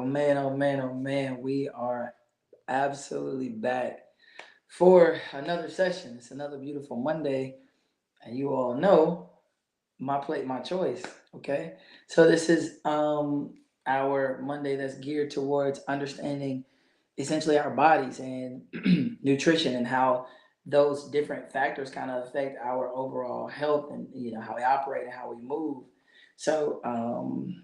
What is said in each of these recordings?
man, oh man, oh man. We are absolutely back for another session. It's another beautiful Monday, and you all know my plate, my choice. Okay, so this is our Monday that's geared towards understanding essentially our bodies and nutrition and how those different factors kind of affect our overall health and how we operate and how we move. So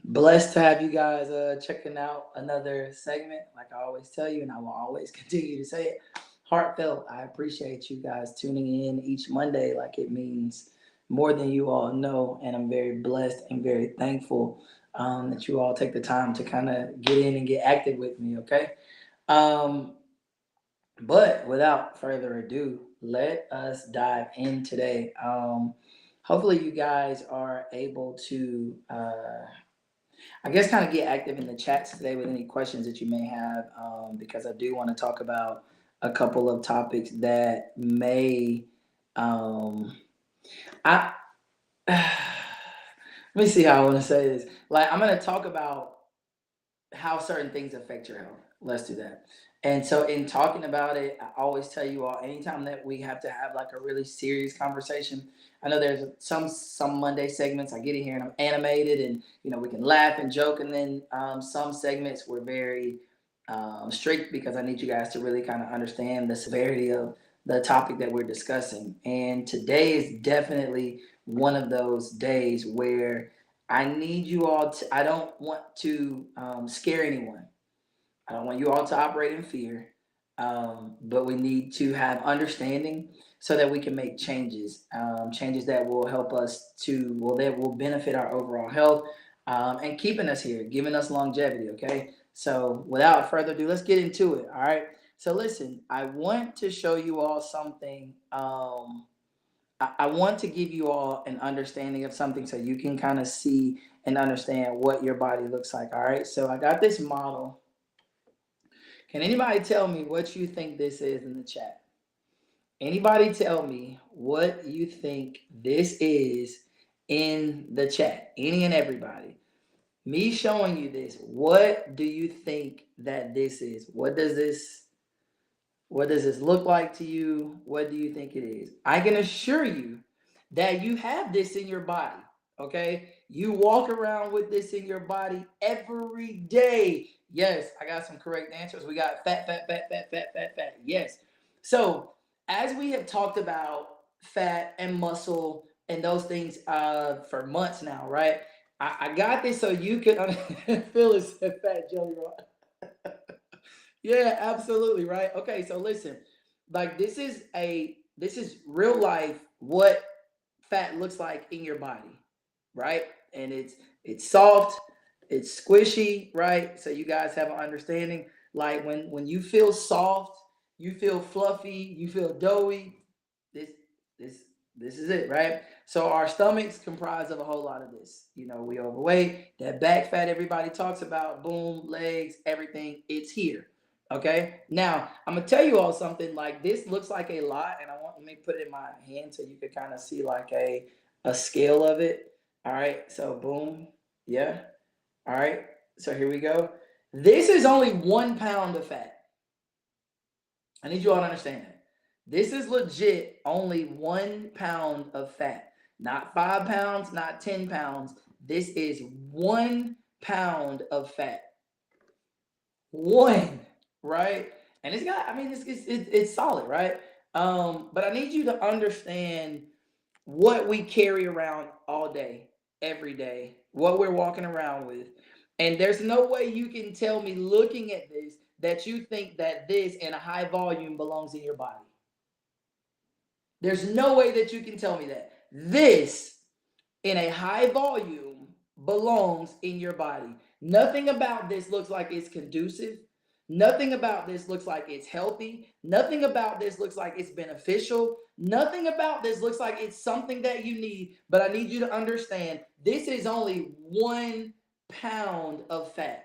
blessed to have you guys checking out another segment. Like I always tell you, and I will always continue to say it, heartfelt. I appreciate you guys tuning in each Monday. Like it means more than you all know, and I'm very blessed and very thankful that you all take the time to kind of get in and get active with me. Okay. Um, but without further ado, let us dive in today. Hopefully, you guys are able to, I guess, kind of get active in the chats today with any questions that you may have, because I do want to talk about a couple of topics that may, I, let me see how I want to say this. Like, I'm going to talk about how certain things affect your health. Let's do that. And so, in talking about it, I always tell you all, anytime that we have to have like a really serious conversation, I know there's some Monday segments I get in here and I'm animated, and we can laugh and joke, and then some segments were very strict because I need you guys to really kind of understand the severity of the topic that we're discussing. And today is definitely one of those days where I need you all to, I don't want to scare anyone. I don't want you all to operate in fear, but we need to have understanding so that we can make changes, changes that will help us to, well, that will benefit our overall health and keeping us here, giving us longevity, okay? So without further ado, let's get into it, all right? So listen, I want to show you all something. I want to give you all an understanding of something so you can kind of see and understand what your body looks like, all right? So I got this model. Can anybody tell me what you think this is in the chat? Anybody tell me what you think this is in the chat? Any and everybody. Me showing you this, what do you think that this is? What does this look like to you? What do you think it is? I can assure you that you have this in your body. Okay? You walk around with this in your body every day. Yes, I got some correct answers. We got fat, fat, fat, fat, fat, fat, fat. Yes. So, as we have talked about fat and muscle and those things for months now, right? I got this so you can feel it said fat jelly roll. Yeah, absolutely, right. Okay, so listen, like this is real life what fat looks like in your body, right? And it's soft, it's squishy, right? So you guys have an understanding. Like when you feel soft, you feel fluffy, you feel doughy. This this this is it, right? So our stomachs comprise of a whole lot of this. We overweight, that back fat everybody talks about, boom, legs, everything, it's here. Okay. Now I'm gonna tell you all something. Like this looks like a lot, and let me put it in my hand so you can kind of see like a scale of it. All right. So boom. Yeah. All right. So here we go. This is only 1 pound of fat. I need you all to understand that. This is legit only 1 pound of fat. Not 5 pounds, not 10 pounds. This is 1 pound of fat. One, right? And it's got, I mean, it's solid, right? But I need you to understand what we carry around all day, every day, what we're walking around with. And there's no way you can tell me looking at this that you think that this in a high volume belongs in your body. There's no way that you can tell me that. This in a high volume belongs in your body. Nothing about this looks like it's conducive. Nothing about this looks like it's healthy. Nothing about this looks like it's beneficial. Nothing about this looks like it's something that you need. But I need you to understand this is only 1 pound of fat.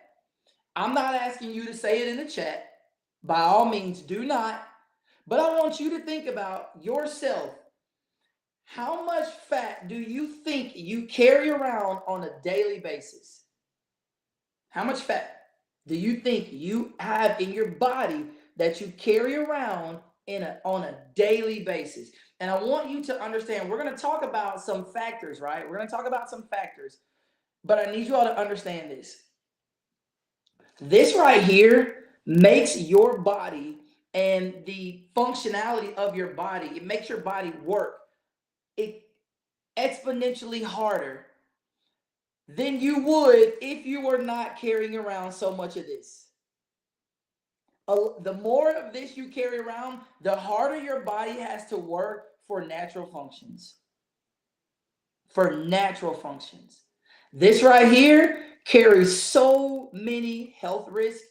I'm not asking you to say it in the chat. By all means, do not. But I want you to think about yourself. How much fat do you think you carry around on a daily basis? How much fat do you think you have in your body that you carry around on a daily basis? And I want you to understand, we're going to talk about some factors, right? We're going to talk about some factors, but I need you all to understand this. This right here makes your body and the functionality of your body, it makes your body work it exponentially harder than you would if you were not carrying around so much of this. The more of this you carry around, the harder your body has to work for natural functions. For natural functions. This right here carries so many health risks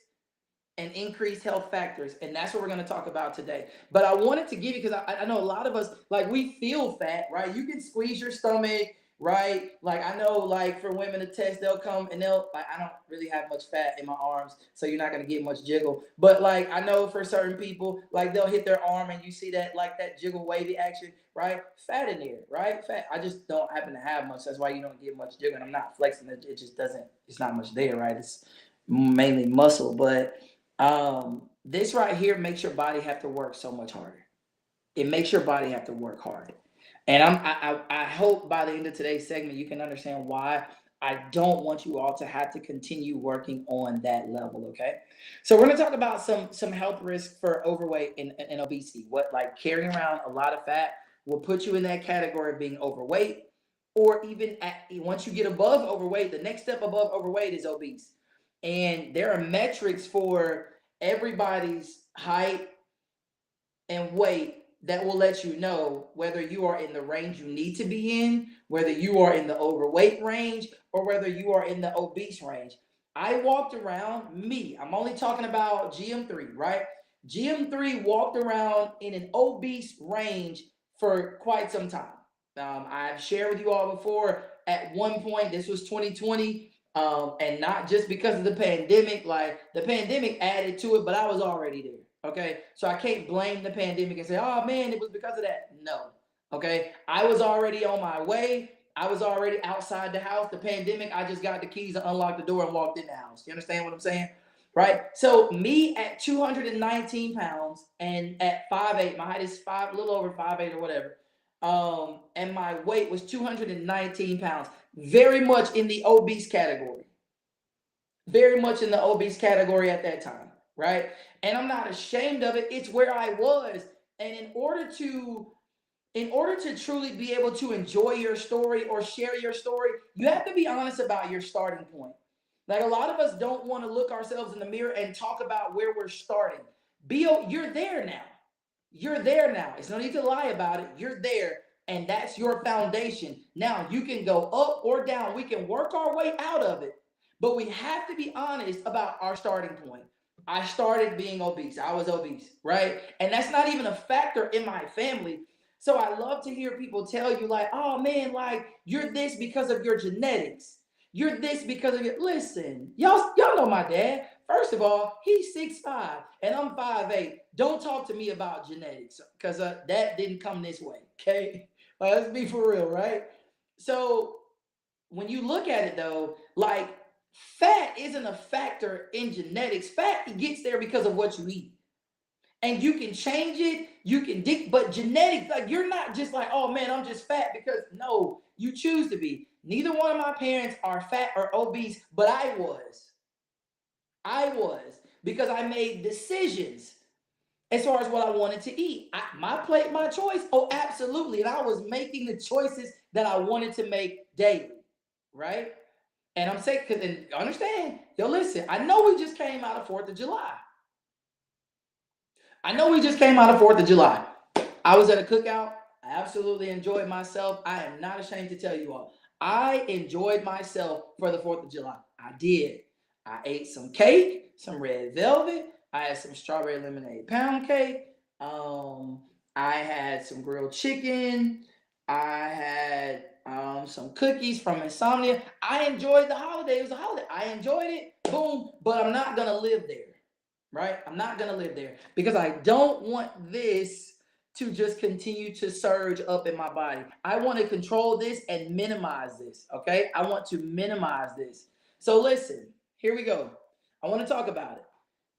and increased health factors. And that's what we're going to talk about today. But I wanted to give you, because I know a lot of us, like, we feel fat, right? You can squeeze your stomach, right? Like, I know, like, for women to test, they'll come and they'll, like, I don't really have much fat in my arms, so you're not going to get much jiggle. But, like, I know for certain people, like, they'll hit their arm and you see that, like, that jiggle wavy action, right? Fat in there, right? Fat. I just don't happen to have much. That's why you don't get much jiggle. And I'm not flexing it. It just doesn't, it's not much there, right? It's mainly muscle. But this right here makes your body have to work so much harder. It makes your body have to work hard. And I hope by the end of today's segment you can understand why I don't want you all to have to continue working on that level. Okay, so we're going to talk about some health risks for overweight and obesity. What, like, carrying around a lot of fat will put you in that category of being overweight, or even once you get above overweight, the next step above overweight is obese. And there are metrics for everybody's height and weight that will let you know whether you are in the range you need to be in, whether you are in the overweight range, or whether you are in the obese range. I walked around, I'm only talking about GM3, right? GM3 walked around in an obese range for quite some time. I've shared with you all before, at one point, this was 2020, and not just because of the pandemic, like, the pandemic added to it, but I was already there. Okay, so I can't blame the pandemic and say, oh man, it was because of that. No. Okay, I was already on my way. I was already outside the house. The pandemic, I just got the keys and unlocked the door and walked in the house. You understand what I'm saying? Right? So me at 219 pounds and at 5'8", my height is a little over 5'8" or whatever. And my weight was 219 pounds. Very much in the obese category. Very much in the obese category at that time, right? And I'm not ashamed of it. It's where I was. And in order to truly be able to enjoy your story or share your story, you have to be honest about your starting point. Like, a lot of us don't want to look ourselves in the mirror and talk about where we're starting. You're there now. You're there now. It's no need to lie about it. You're there, and that's your foundation. Now you can go up or down. We can work our way out of it, but we have to be honest about our starting point. I started being obese. I was obese, right? And that's not even a factor in my family. So I love to hear people tell you, like, oh man, like, you're this because of your genetics. You're this because of your, listen, y'all know my dad. First of all, he's 6'5" and I'm 5'8". Don't talk to me about genetics, because that didn't come this way. Okay, let's be for real, right? So when you look at it though, like, fat isn't a factor in genetics. Fat gets there because of what you eat. And you can change it, you can but genetics, like, you're not just like, oh man, I'm just fat, because no, you choose to be. Neither one of my parents are fat or obese, but I was. Because I made decisions as far as what I wanted to eat. My plate, my choice. Oh, absolutely. And I was making the choices that I wanted to make daily, right? And I'm saying, because, and understand, yo, listen, I know we just came out of 4th of July. I was at a cookout. I absolutely enjoyed myself. I am not ashamed to tell you all. I enjoyed myself for the 4th of July. I did. I ate some cake, some red velvet. I had some strawberry lemonade pound cake. I had some grilled chicken. I had some cookies from Insomnia. I enjoyed the holiday. It was a holiday. I enjoyed it. Boom. But I'm not going to live there. Right? I'm not going to live there, because I don't want this to just continue to surge up in my body. I want to control this and minimize this. Okay? I want to minimize this. So listen, here we go. I want to talk about it.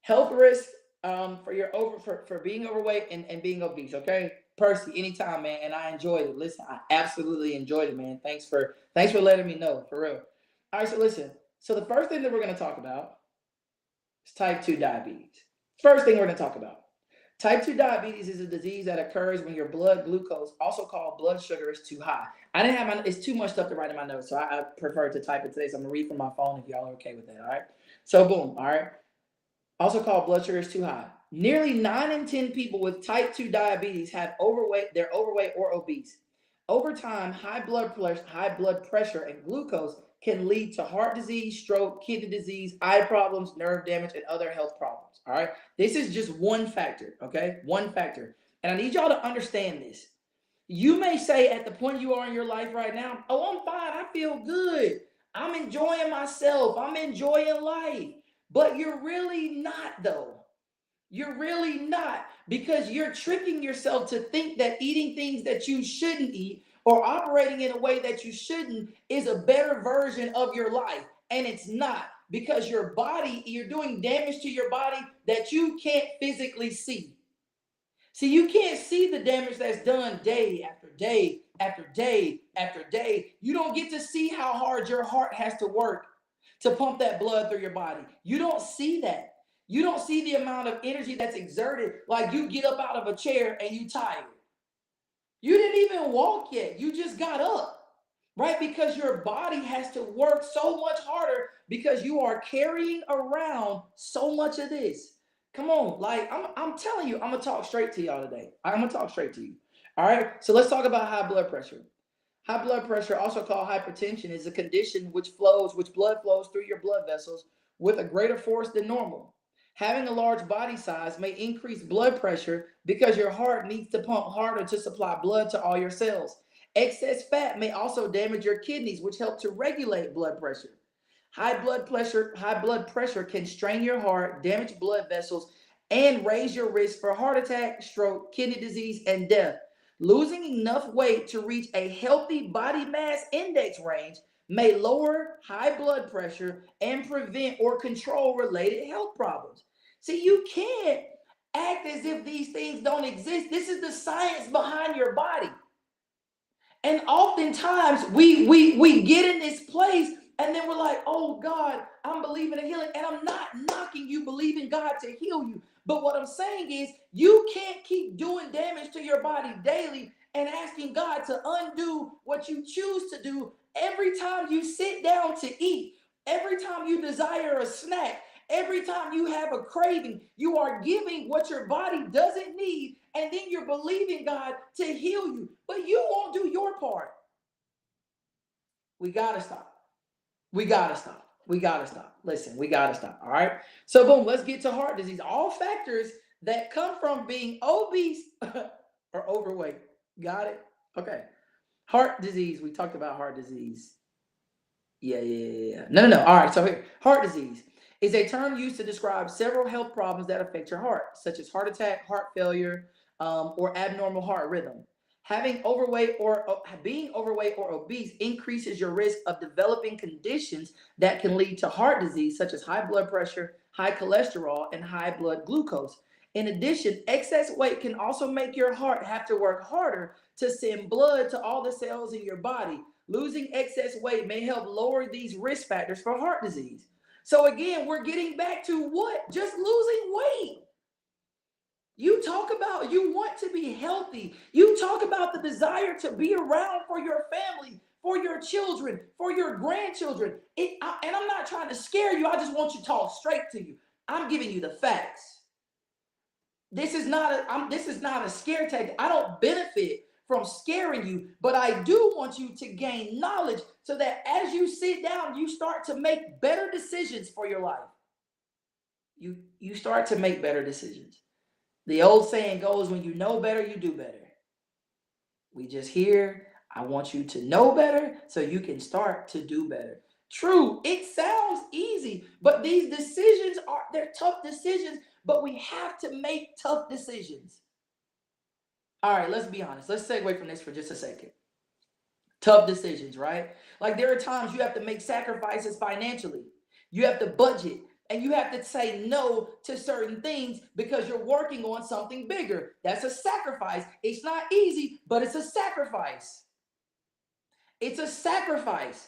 Health risk for your for being overweight and being obese. Okay, Percy, anytime, man. And I enjoyed it. Listen, I absolutely enjoyed it, man. Thanks for letting me know, for real. All right, so listen. So the first thing that we're going to talk about is type 2 diabetes. First thing we're going to talk about. Type 2 diabetes is a disease that occurs when your blood glucose, also called blood sugar, is too high. I didn't have it's too much stuff to write in my notes, so I prefer to type it today. So I'm gonna read from my phone if y'all are okay with that. All right. So boom. All right. Also called blood sugar is too high. Nearly 9 in 10 people with type 2 diabetes have overweight, they're overweight or obese. Over time, high blood pressure and glucose can lead to heart disease, stroke, kidney disease, eye problems, nerve damage, and other health problems. All right. This is just one factor, okay? One factor. And I need y'all to understand this. You may say at the point you are in your life right now, oh, I'm fine. I feel good. I'm enjoying myself. I'm enjoying life. But you're really not, though. You're really not, because you're tricking yourself to think that eating things that you shouldn't eat or operating in a way that you shouldn't is a better version of your life. And it's not, because your body, you're doing damage to your body that you can't physically see. See, you can't see the damage that's done day after day after day after day. You don't get to see how hard your heart has to work to pump that blood through your body. You don't see that. You don't see the amount of energy that's exerted. Like, you get up out of a chair and you tired. You didn't even walk yet. You just got up, right? Because your body has to work so much harder because you are carrying around so much of this. Come on, like I'm telling you, I'm gonna talk straight to y'all today. I'm gonna talk straight to you. All right. So let's talk about high blood pressure. High blood pressure, also called hypertension, is a condition which blood flows through your blood vessels with a greater force than normal. Having a large body size may increase blood pressure because your heart needs to pump harder to supply blood to all your cells. Excess fat may also damage your kidneys, which help to regulate blood pressure. High blood pressure can strain your heart, damage blood vessels, and raise your risk for heart attack, stroke, kidney disease, and death. Losing enough weight to reach a healthy body mass index range may lower high blood pressure and prevent or control related health problems. See, you can't act as if these things don't exist. This is the science behind your body. And oftentimes we get in this place and then we're like, oh God, I'm believing in healing. And I'm not knocking you believing God to heal you. But what I'm saying is, you can't keep doing damage to your body daily and asking God to undo what you choose to do every time you sit down to eat, every time you desire a snack, every time you have a craving. You are giving what your body doesn't need, and then you're believing God to heal you, but you won't do your part. We gotta stop. We gotta stop. We gotta stop. Listen, we gotta stop. All right. So boom, let's get to heart disease. All factors that come from being obese or overweight. Got it? Okay. Heart disease. We talked about heart disease. Yeah. No. All right. So here, heart disease is a term used to describe several health problems that affect your heart, such as heart attack, heart failure, or abnormal heart rhythm. Having overweight or being overweight or obese increases your risk of developing conditions that can lead to heart disease, such as high blood pressure, high cholesterol, and high blood glucose. In addition, excess weight can also make your heart have to work harder to send blood to all the cells in your body. Losing excess weight may help lower these risk factors for heart disease. So again, we're getting back to what? Just losing weight. You talk about you want to be healthy. You talk about the desire to be around for your family, for your children, for your grandchildren. And I'm not trying to scare you. I just want you to talk straight to you. I'm giving you the facts. This is not a scare tactic. I don't benefit from scaring you, but I do want you to gain knowledge so that as you sit down, you start to make better decisions for your life. You start to make better decisions. The old saying goes, when you know better, you do better. We just here. I want you to know better so you can start to do better. True, it sounds easy, but these decisions they're tough decisions, but we have to make tough decisions. All right, let's be honest. Let's segue from this for just a second. Tough decisions, right? Like, there are times you have to make sacrifices financially. You have to budget. And you have to say no to certain things because you're working on something bigger. That's a sacrifice. It's not easy, but it's a sacrifice. It's a sacrifice.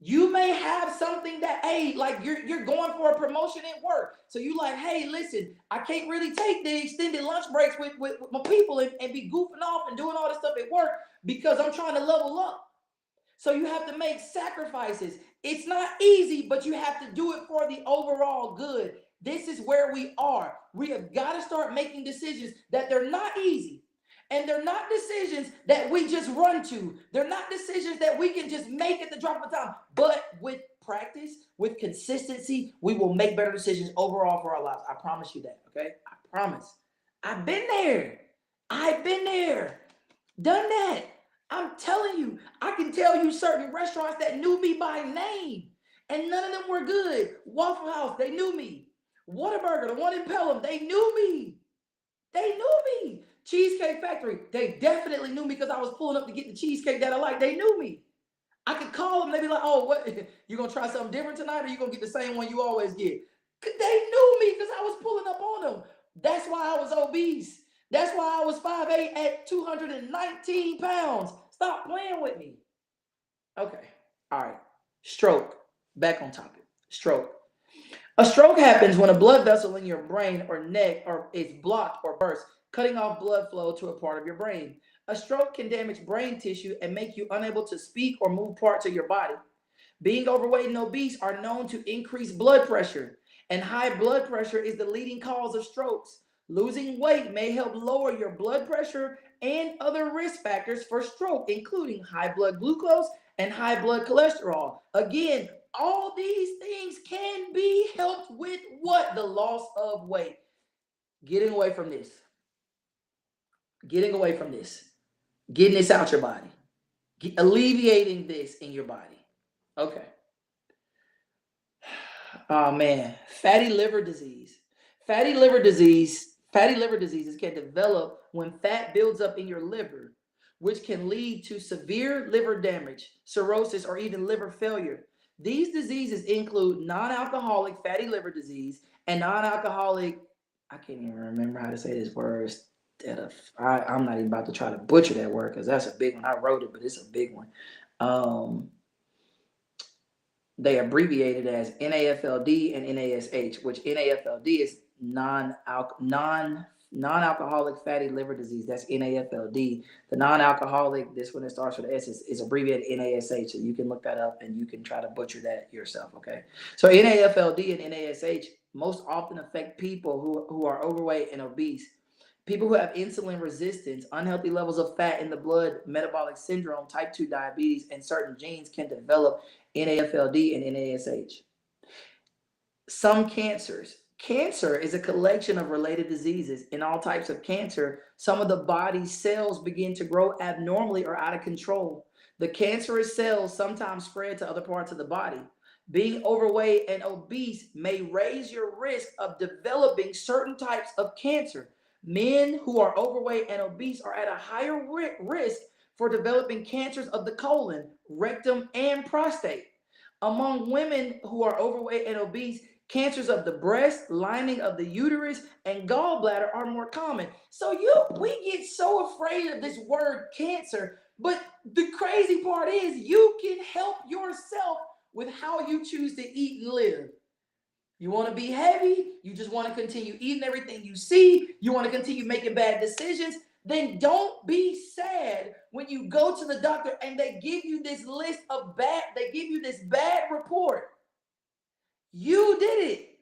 You may have something that, hey, like you're going for a promotion at work. So you like, hey, listen, I can't really take the extended lunch breaks with my people and be goofing off and doing all this stuff at work because I'm trying to level up. So you have to make sacrifices. It's not easy, but you have to do it for the overall good. This is where we are. We have got to start making decisions that they're not easy. And they're not decisions that we just run to. They're not decisions that we can just make at the drop of a time. But with practice, with consistency, we will make better decisions overall for our lives. I promise you that, okay? I promise. I've been there. I've been there. Done that. I'm telling you, I can tell you certain restaurants that knew me by name, and none of them were good. Waffle House, they knew me. Whataburger, the one in Pelham, they knew me. They knew me. Cheesecake Factory, they definitely knew me because I was pulling up to get the cheesecake that I like. They knew me. I could call them. They'd be like, oh, what? You going to try something different tonight or you going to get the same one you always get? They knew me because I was pulling up on them. That's why I was obese. That's why I was 5'8" at 219 pounds. Stop playing with me. Okay. All right. Stroke. Back on topic. Stroke. A stroke happens when a blood vessel in your brain or neck is blocked or burst, cutting off blood flow to a part of your brain. A stroke can damage brain tissue and make you unable to speak or move parts of your body. Being overweight and obese are known to increase blood pressure, and high blood pressure is the leading cause of strokes. Losing weight may help lower your blood pressure and other risk factors for stroke, including high blood glucose and high blood cholesterol. Again, all these things can be helped with what? The loss of weight. Getting away from this. Getting away from this. Getting this out your body. Alleviating this in your body. Okay. Oh man, fatty liver disease. Fatty liver diseases can develop when fat builds up in your liver, which can lead to severe liver damage, cirrhosis, or even liver failure. These diseases include non-alcoholic fatty liver disease and non-alcoholic, I can't even remember how to say this word. I'm not even about to try to butcher that word because that's a big one. I wrote it, but it's a big one. They abbreviate it as NAFLD and NASH, which NAFLD is non-alcoholic fatty liver disease. That's NAFLD. The non-alcoholic, this one that starts with S, is abbreviated NASH. So you can look that up and you can try to butcher that yourself, okay? So NAFLD and NASH most often affect people who are overweight and obese. People who have insulin resistance, unhealthy levels of fat in the blood, metabolic syndrome, type 2 diabetes, and certain genes can develop NAFLD and NASH. Some cancers. Cancer is a collection of related diseases. In all types of cancer, some of the body's cells begin to grow abnormally or out of control. The cancerous cells sometimes spread to other parts of the body. Being overweight and obese may raise your risk of developing certain types of cancer. Men who are overweight and obese are at a higher risk for developing cancers of the colon, rectum, and prostate. Among women who are overweight and obese, cancers of the breast, lining of the uterus, and gallbladder are more common. So we get so afraid of this word cancer, but the crazy part is you can help yourself with how you choose to eat and live. You want to be heavy, you just want to continue eating everything you see, you want to continue making bad decisions, then don't be sad when you go to the doctor and they give you this list of they give you this bad report. You did it.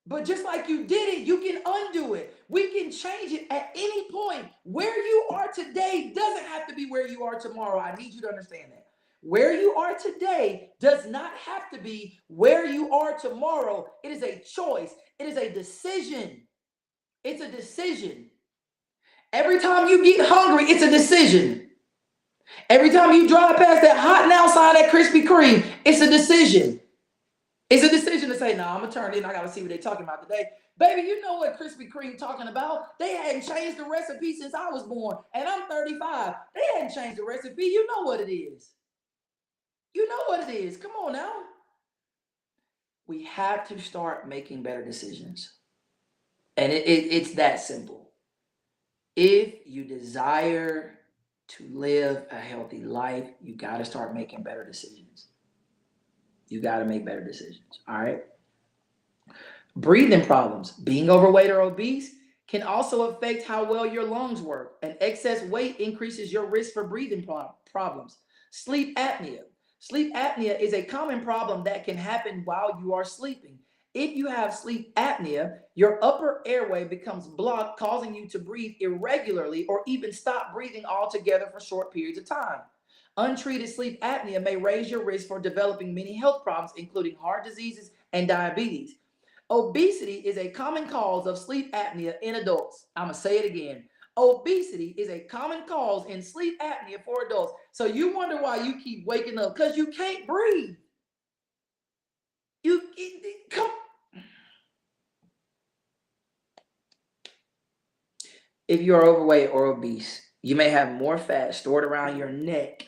But just like you did it, you can undo it. We can change it at any point. Where you are today doesn't have to be where you are tomorrow. I need you to understand that. Where you are today does not have to be where you are tomorrow. It is a choice. It is a decision. It's a decision. Every time you get hungry, it's a decision. Every time you drive past that hot now sign at Krispy Kreme, it's a decision. It's a decision to say, no, I'm going to turn in. I got to see what they're talking about today. Baby, you know what Krispy Kreme talking about. They hadn't changed the recipe since I was born, and I'm 35. They hadn't changed the recipe. You know what it is. You know what it is. Come on now. We have to start making better decisions. And it's that simple. If you desire to live a healthy life, you got to start making better decisions. You got to make better decisions. All right. Breathing problems, being overweight or obese, can also affect how well your lungs work. And excess weight increases your risk for breathing problems. Sleep apnea. Sleep apnea is a common problem that can happen while you are sleeping. If you have sleep apnea, your upper airway becomes blocked, causing you to breathe irregularly or even stop breathing altogether for short periods of time. Untreated sleep apnea may raise your risk for developing many health problems, including heart diseases and diabetes. Obesity is a common cause of sleep apnea in adults. I'm going to say it again. Obesity is a common cause in sleep apnea for adults. So you wonder why you keep waking up, because you can't breathe. Come. If you are overweight or obese, you may have more fat stored around your neck,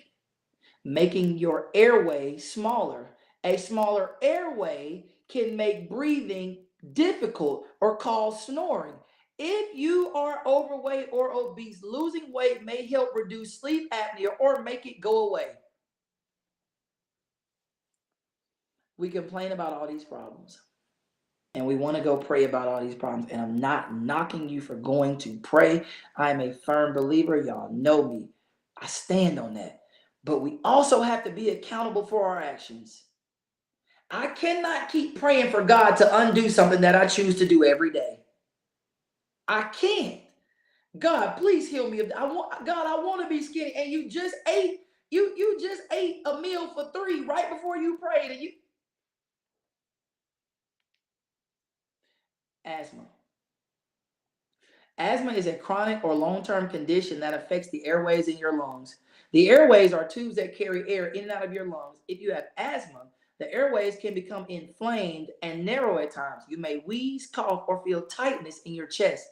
making your airway smaller. A smaller airway can make breathing difficult or cause snoring. If you are overweight or obese, losing weight may help reduce sleep apnea or make it go away. We complain about all these problems and we want to go pray about all these problems. And I'm not knocking you for going to pray. I'm a firm believer. Y'all know me. I stand on that. But we also have to be accountable for our actions. I cannot keep praying for God to undo something that I choose to do every day. I can't. God, please heal me. I want to be skinny. And you just ate, you just ate a meal for 3 right before you prayed. And you asthma. Asthma is a chronic or long-term condition that affects the airways in your lungs. The airways are tubes that carry air in and out of your lungs. If you have asthma, the airways can become inflamed and narrow at times. You may wheeze, cough, or feel tightness in your chest.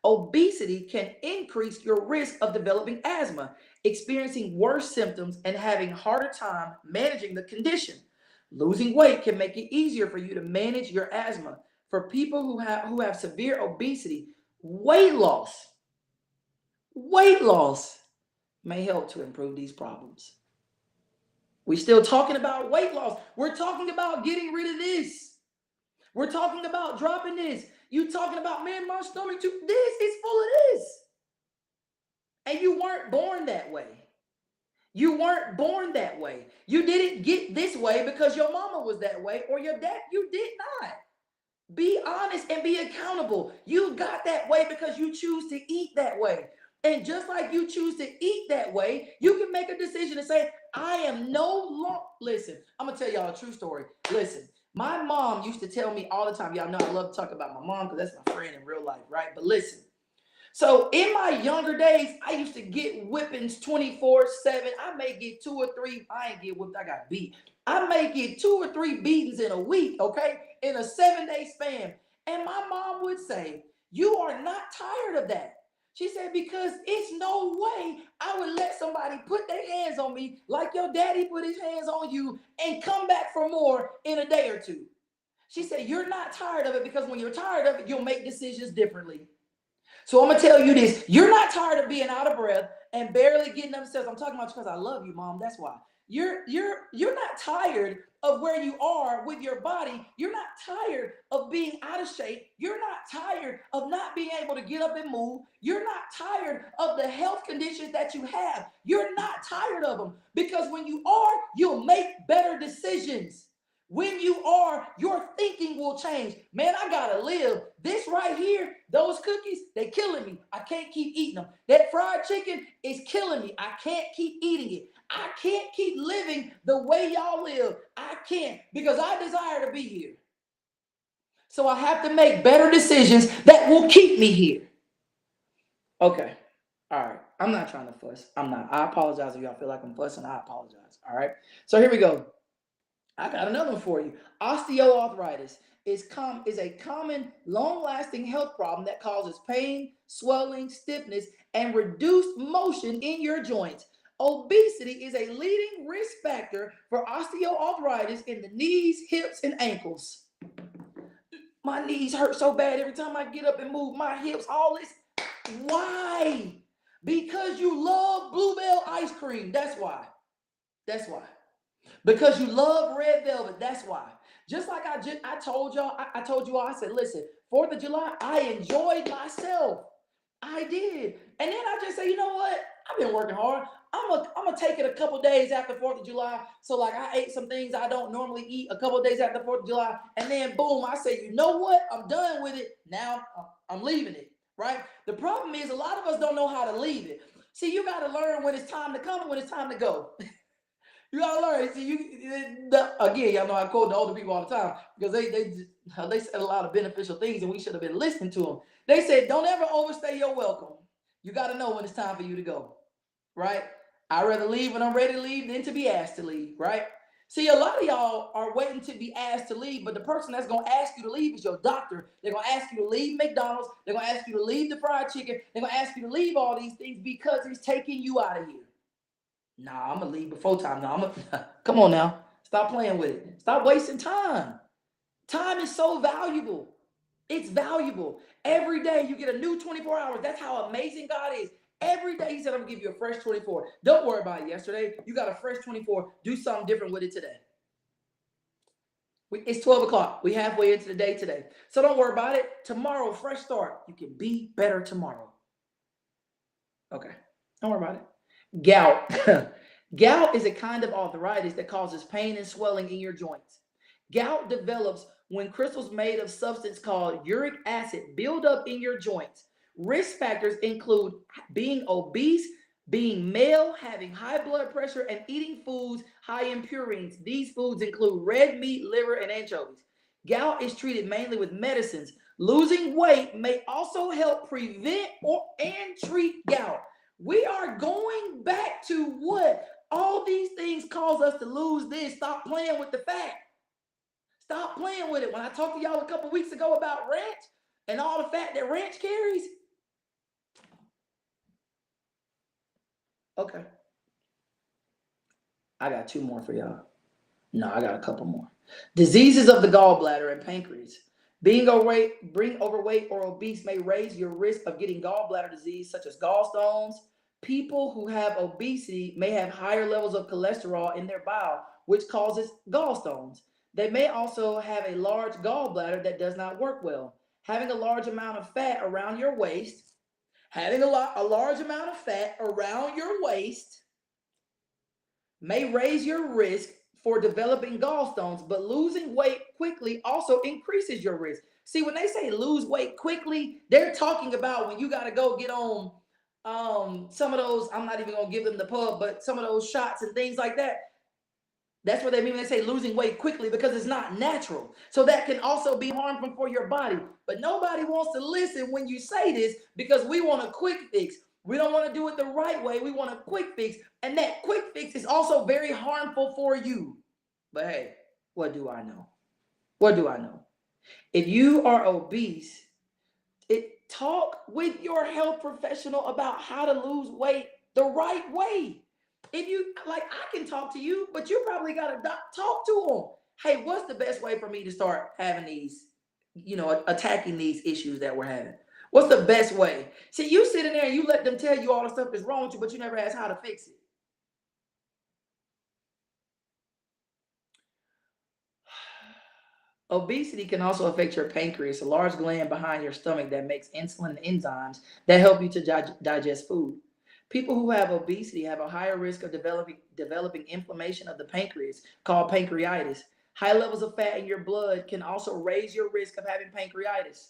Obesity can increase your risk of developing asthma, experiencing worse symptoms, and having a harder time managing the condition. Losing weight can make it easier for you to manage your asthma. For people who have severe obesity, weight loss, weight loss may help to improve these problems. We're still talking about weight loss. We're talking about getting rid of this. We're talking about dropping this. You talking about, man, my stomach too. This is full of this. And you weren't born that way. You weren't born that way. You didn't get this way because your mama was that way or your dad. You did not. Be honest and be accountable. You got that way because you choose to eat that way. And just like you choose to eat that way, you can make a decision and say, I am no longer. Listen, I'm going to tell y'all a true story. Listen, my mom used to tell me all the time. Y'all know I love to talk about my mom because that's my friend in real life, right? But listen. So in my younger days, I used to get whippings 24/7. I may get 2 or 3. I ain't get whipped. I got beat. I may get 2 or 3 beatings in a week, okay? In a 7-day span. And my mom would say, you are not tired of that. She said, because it's no way I would let somebody put their hands on me like your daddy put his hands on you and come back for more in a day or 2. She said, you're not tired of it because when you're tired of it, you'll make decisions differently. So I'm gonna tell you this: you're not tired of being out of breath and barely getting upstairs. I'm talking about you because I love you, Mom. That's why. You're not tired of where you are with your body. You're not tired of being out of shape. You're not tired of not being able to get up and move. You're not tired of the health conditions that you have. You're not tired of them because when you are, you'll make better decisions. When you are, your thinking will change. Man, I gotta live. This right here, those cookies, they killing me. I can't keep eating them. That fried chicken is killing me. I can't keep eating it. I can't keep living the way y'all live. I can't because I desire to be here. So I have to make better decisions that will keep me here. Okay. All right. I'm not trying to fuss. I'm not. I apologize if y'all feel like I'm fussing. I apologize. All right. So here we go. I got another one for you. Osteoarthritis is a common, long-lasting health problem that causes pain, swelling, stiffness, and reduced motion in your joints. Obesity is a leading risk factor for osteoarthritis in the knees, hips, and ankles. My knees hurt so bad every time I get up and move. My hips, all this. Why? Because you love Bluebell ice cream. That's why. That's why. Because you love red velvet. That's why. Just like I told y'all, I told you all, I said, listen, 4th of July, I enjoyed myself. I did. And then I just say, you know what? I've been working hard. I'm gonna take it a couple days after 4th of July. So like I ate some things I don't normally eat a couple days after 4th of July. And then boom, I say, you know what? I'm done with it. Now I'm leaving it. Right? The problem is a lot of us don't know how to leave it. See, you gotta learn when it's time to come and when it's time to go. You gotta learn. See, again, y'all know I quote the older people all the time because they said a lot of beneficial things and we should have been listening to them. They said, "Don't ever overstay your welcome. You got to know when it's time for you to go." Right? I'd rather leave when I'm ready to leave than to be asked to leave. Right? See, a lot of y'all are waiting to be asked to leave, but the person that's gonna ask you to leave is your doctor. They're gonna ask you to leave McDonald's. They're gonna ask you to leave the fried chicken. They're gonna ask you to leave all these things because it's taking you out of here. Nah, I'm gonna leave before time. Nah, come on now. Stop playing with it. Stop wasting time. Time is so valuable. It's valuable. Every day you get a new 24 hours. That's how amazing God is. Every day He said, I'm gonna give you a fresh 24. Don't worry about it yesterday. You got a fresh 24. Do something different with it today. It's 12 o'clock. We halfway into the day today. So don't worry about it. Tomorrow, fresh start. You can be better tomorrow. Okay. Don't worry about it. Gout. Gout is a kind of arthritis that causes pain and swelling in your joints. Gout develops when crystals made of substance called uric acid build up in your joints. Risk factors include being obese, being male, having high blood pressure, and eating foods high in purines. These foods include red meat, liver, and anchovies. Gout is treated mainly with medicines. Losing weight may also help prevent and treat gout. We are going back to what? All these things cause us to lose this. Stop playing with the fat. Stop playing with it. When I talked to y'all a couple weeks ago about ranch and all the fat that ranch carries. Okay. I got 2 more for y'all. No, I got a couple more. Diseases of the gallbladder and pancreas. Being overweight or obese may raise your risk of getting gallbladder disease, such as gallstones. People who have obesity may have higher levels of cholesterol in their bile, which causes gallstones. They may also have a large gallbladder that does not work well. Having a large amount of fat around your waist, a large amount of fat around your waist may raise your risk for developing gallstones, but losing weight quickly also increases your risk. See, when they say lose weight quickly, they're talking about when you got to go get on some of those, I'm not even going to give them the pub, but some of those shots and things like that. That's what they mean when they say losing weight quickly, because it's not natural. So that can also be harmful for your body. But nobody wants to listen when you say this because we want a quick fix. We don't want to do it the right way. We want a quick fix. And that quick fix is also very harmful for you. But hey, what do I know? What do I know? If you are obese, talk with your health professional about how to lose weight the right way. If you like, I can talk to you, but you probably got to talk to them. Hey, what's the best way for me to start having these, attacking these issues that we're having? What's the best way? See, you sit in there and you let them tell you all the stuff that's wrong with you, but you never ask how to fix it. Obesity can also affect your pancreas, a large gland behind your stomach that makes insulin and enzymes that help you to digest food. People who have obesity have a higher risk of developing inflammation of the pancreas, called pancreatitis. High levels of fat in your blood can also raise your risk of having pancreatitis.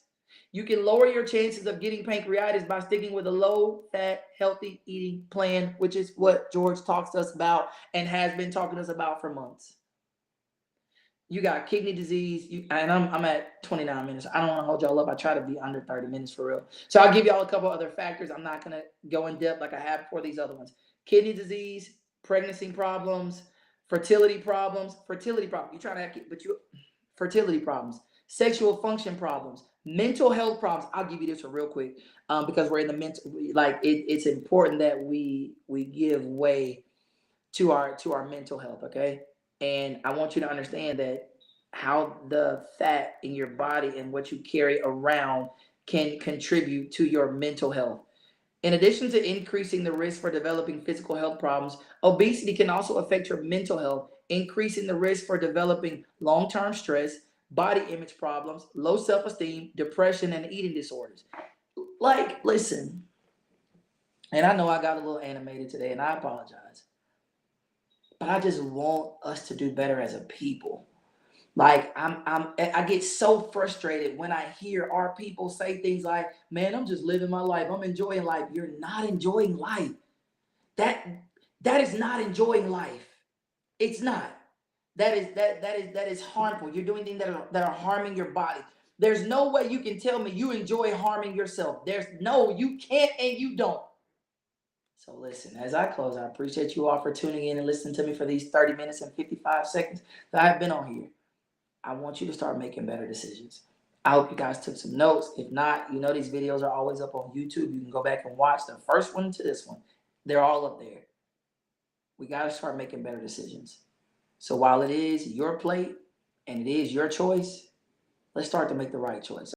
You can lower your chances of getting pancreatitis by sticking with a low fat, healthy eating plan, which is what George talks to us about and has been talking to us about for months. You got kidney disease, and I'm at 29 minutes. I don't want to hold y'all up. I try to be under 30 minutes for real. So I'll give y'all a couple other factors. I'm not going to go in depth like I have for these other ones. Kidney disease, pregnancy problems, fertility problems. You're trying to have kids, but fertility problems, sexual function problems, mental health problems. I'll give you this one real quick because we're in the mental. It's important that we give way to our mental health. Okay. And I want you to understand that how the fat in your body and what you carry around can contribute to your mental health. In addition to increasing the risk for developing physical health problems, obesity can also affect your mental health, increasing the risk for developing long term stress, body image problems, low self esteem, depression, and eating disorders. Like, listen, and I know I got a little animated today, and I apologize, but I just want us to do better as a people. Like I get so frustrated when I hear our people say things like, "Man, I'm just living my life. I'm enjoying life." You're not enjoying life. That that is not enjoying life. It's not. That is harmful. You're doing things that are harming your body. There's no way you can tell me you enjoy harming yourself. There's no, you can't and you don't. So listen, as I close, I appreciate you all for tuning in and listening to me for these 30 minutes and 55 seconds that I've been on here. I want you to start making better decisions. I hope you guys took some notes. If not, you know these videos are always up on YouTube. You can go back and watch the first one to this one. They're all up there. We got to start making better decisions. So while it is your plate and it is your choice, let's start to make the right choice.